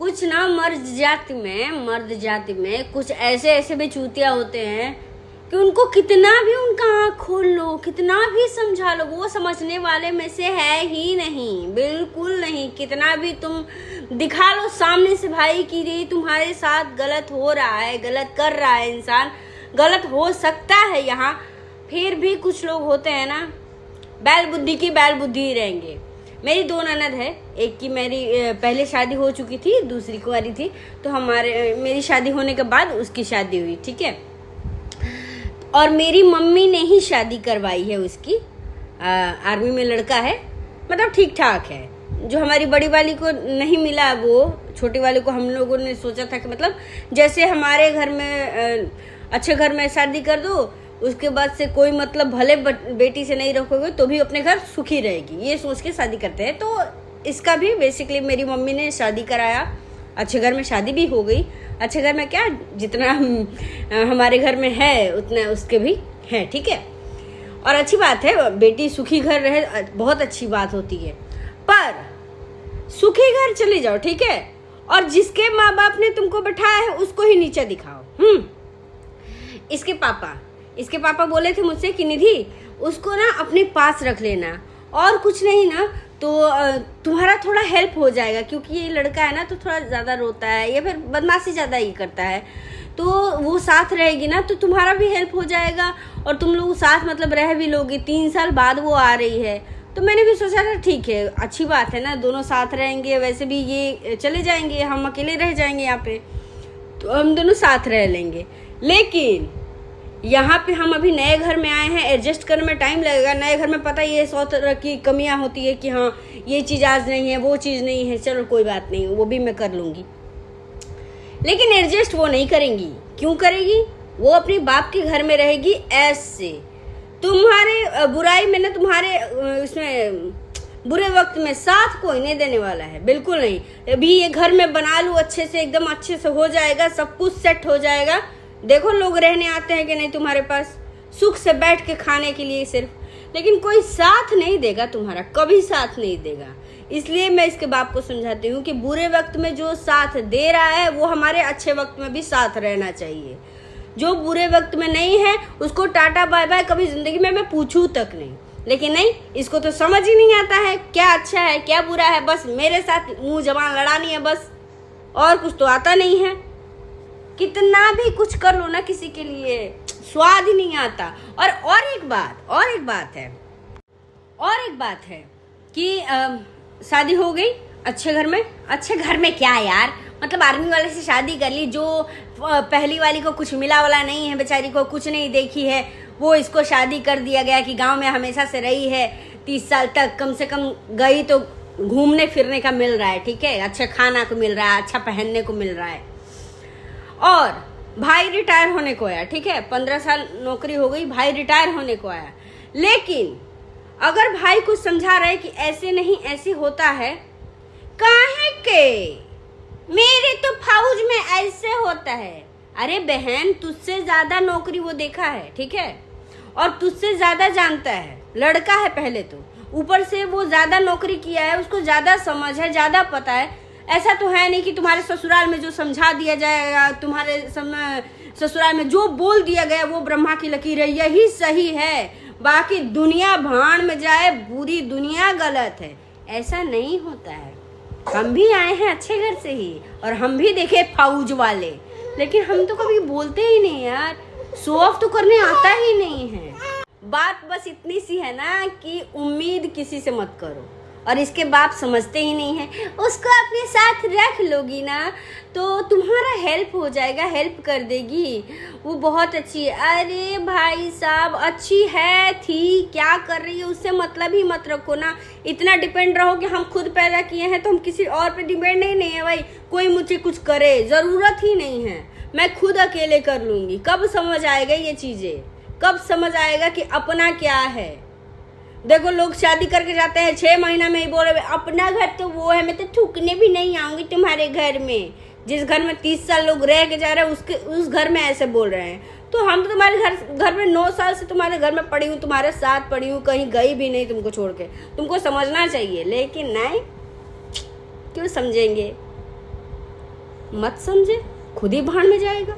कुछ ना मर्द जाति में कुछ ऐसे ऐसे भी चूतिया होते हैं कि उनको कितना भी उनका आँख खोल लो, कितना भी समझा लो, वो समझने वाले में से है ही नहीं, बिल्कुल नहीं। कितना भी तुम दिखा लो सामने से भाई कि ये तुम्हारे साथ गलत हो रहा है, गलत कर रहा है, इंसान गलत हो सकता है यहाँ, फिर भी कुछ लोग होते हैं ना, बैल बुद्धि ही रहेंगे। मेरी दो ननद है, एक की मेरी पहले शादी हो चुकी थी, दूसरी कुंवारी थी, तो मेरी शादी होने के बाद उसकी शादी हुई, ठीक है। और मेरी मम्मी ने ही शादी करवाई है उसकी। आर्मी में लड़का है, मतलब ठीक ठाक है। जो हमारी बड़ी वाली को नहीं मिला, वो छोटी वाली को हम लोगों ने सोचा था कि मतलब जैसे हमारे घर में अच्छे घर में शादी कर दो, उसके बाद से कोई मतलब भले बेटी से नहीं रखोगे तो भी अपने घर सुखी रहेगी, ये सोच के शादी करते हैं। तो इसका भी बेसिकली मेरी मम्मी ने शादी कराया, अच्छे घर में शादी भी हो गई। अच्छे घर में क्या, जितना हमारे घर में है उतना उसके भी है, ठीक है। और अच्छी बात है, बेटी सुखी घर रहे, बहुत अच्छी बात होती है। पर सुखी घर चले जाओ, ठीक है, और जिसके माँ बाप ने तुमको बैठाया है उसको ही नीचे दिखाओ। इसके पापा बोले थे मुझसे कि निधि उसको ना अपने पास रख लेना, और कुछ नहीं ना तो तुम्हारा थोड़ा हेल्प हो जाएगा, क्योंकि ये लड़का है ना तो थोड़ा ज़्यादा रोता है या फिर बदमाशी ज़्यादा ही करता है, तो वो साथ रहेगी ना तो तुम्हारा भी हेल्प हो जाएगा और तुम लोग साथ मतलब रह भी लोगे। 3 साल बाद वो आ रही है, तो मैंने भी सोचा था ठीक है, अच्छी बात है ना, दोनों साथ रहेंगे। वैसे भी ये चले जाएंगे, हम अकेले रह जाएंगे यहाँ पे, तो हम दोनों साथ रह लेंगे। लेकिन यहाँ पे हम अभी नए घर में आए हैं, एडजस्ट करने में टाइम लगेगा। नए घर में पता ही है 100 तरह की कमियाँ होती है कि हाँ ये चीज़ आज नहीं है, वो चीज़ नहीं है, चलो कोई बात नहीं, वो भी मैं कर लूँगी। लेकिन एडजस्ट वो नहीं करेंगी। क्यों करेगी? वो अपने बाप के घर में रहेगी ऐसे। तुम्हारे बुराई में ना, तुम्हारे उसमें बुरे वक्त में साथ कोई नहीं देने वाला है, बिल्कुल नहीं। अभी ये घर में बना लूँ अच्छे से, एकदम अच्छे से हो जाएगा, सब कुछ सेट हो जाएगा। देखो लोग रहने आते हैं कि नहीं तुम्हारे पास, सुख से बैठ के खाने के लिए सिर्फ, लेकिन कोई साथ नहीं देगा तुम्हारा, कभी साथ नहीं देगा। इसलिए मैं इसके बाप को समझाती हूँ कि बुरे वक्त में जो साथ दे रहा है वो हमारे अच्छे वक्त में भी साथ रहना चाहिए। जो बुरे वक्त में नहीं है उसको टाटा बाय बाय कभी जिंदगी में मैं पूछूं तक नहीं। लेकिन नहीं, इसको तो समझ ही नहीं आता है क्या अच्छा है क्या बुरा है, बस मेरे साथ मुंह जबान लड़ानी है बस, और कुछ तो आता नहीं है। कितना भी कुछ कर लो ना किसी के लिए, स्वाद ही नहीं आता। और एक बात है कि शादी हो गई अच्छे घर में क्या यार, मतलब आर्मी वाले से शादी कर ली, जो पहली वाली को कुछ मिला वाला नहीं है, बेचारी को कुछ नहीं देखी है, वो इसको शादी कर दिया गया कि गांव में हमेशा से रही है, 30 साल तक कम से कम गई तो घूमने फिरने का मिल रहा है, ठीक है, अच्छा खाना को मिल रहा है, अच्छा पहनने को मिल रहा है। और भाई रिटायर होने को आया, ठीक है, 15 साल नौकरी हो गई, भाई रिटायर होने को आया। लेकिन अगर भाई को समझा रहे कि ऐसे नहीं ऐसे होता है, काहे के मेरे तो फौज में ऐसे होता है। अरे बहन, तुझसे ज्यादा नौकरी वो देखा है, ठीक है, और तुझसे ज्यादा जानता है, लड़का है पहले तो, ऊपर से वो ज्यादा नौकरी किया है, उसको ज्यादा समझ है, ज्यादा पता है। ऐसा तो है नहीं कि तुम्हारे ससुराल में जो समझा दिया जाएगा, तुम्हारे ससुराल में जो बोल दिया गया वो ब्रह्मा की लकीर है, यही सही है, बाकी दुनिया भाड़ में जाए, पूरी दुनिया गलत है। ऐसा नहीं होता है। हम भी आए हैं अच्छे घर से ही, और हम भी देखे फौज वाले, लेकिन हम तो कभी बोलते ही नहीं यार, शो ऑफ तो करने आता ही नहीं है। बात बस इतनी सी है ना कि उम्मीद किसी से मत करो, और इसके बाप समझते ही नहीं है। उसको अपने साथ रख लोगी ना तो तुम्हारा हेल्प हो जाएगा, हेल्प कर देगी, वो बहुत अच्छी है। अरे भाई साहब, अच्छी है थी, क्या कर रही है उससे मतलब ही मत रखो ना। इतना डिपेंड रहो कि हम खुद पैदा किए हैं तो हम किसी और पे डिपेंड नहीं है भाई, कोई मुझे कुछ करे, ज़रूरत ही नहीं है, मैं खुद अकेले कर लूँगी। कब समझ आएगा ये चीज़ें, कब समझ आएगा कि अपना क्या है। देखो लोग शादी करके जाते हैं, 6 महीना में ही बोले अपना घर तो वो है, मैं तो थूकने भी नहीं आऊँगी तुम्हारे घर में। जिस घर में 30 साल लोग रह के जा रहे हैं उस घर में ऐसे बोल रहे हैं। तो हम तो तुम्हारे घर में 9 साल से तुम्हारे घर में पड़ी हूँ, तुम्हारे साथ पड़ी हूँ, कहीं गई भी नहीं तुमको छोड़ के। तुमको समझना चाहिए, लेकिन नहीं, क्यों समझेंगे। मत समझे, खुद ही भाड़ में जाएगा।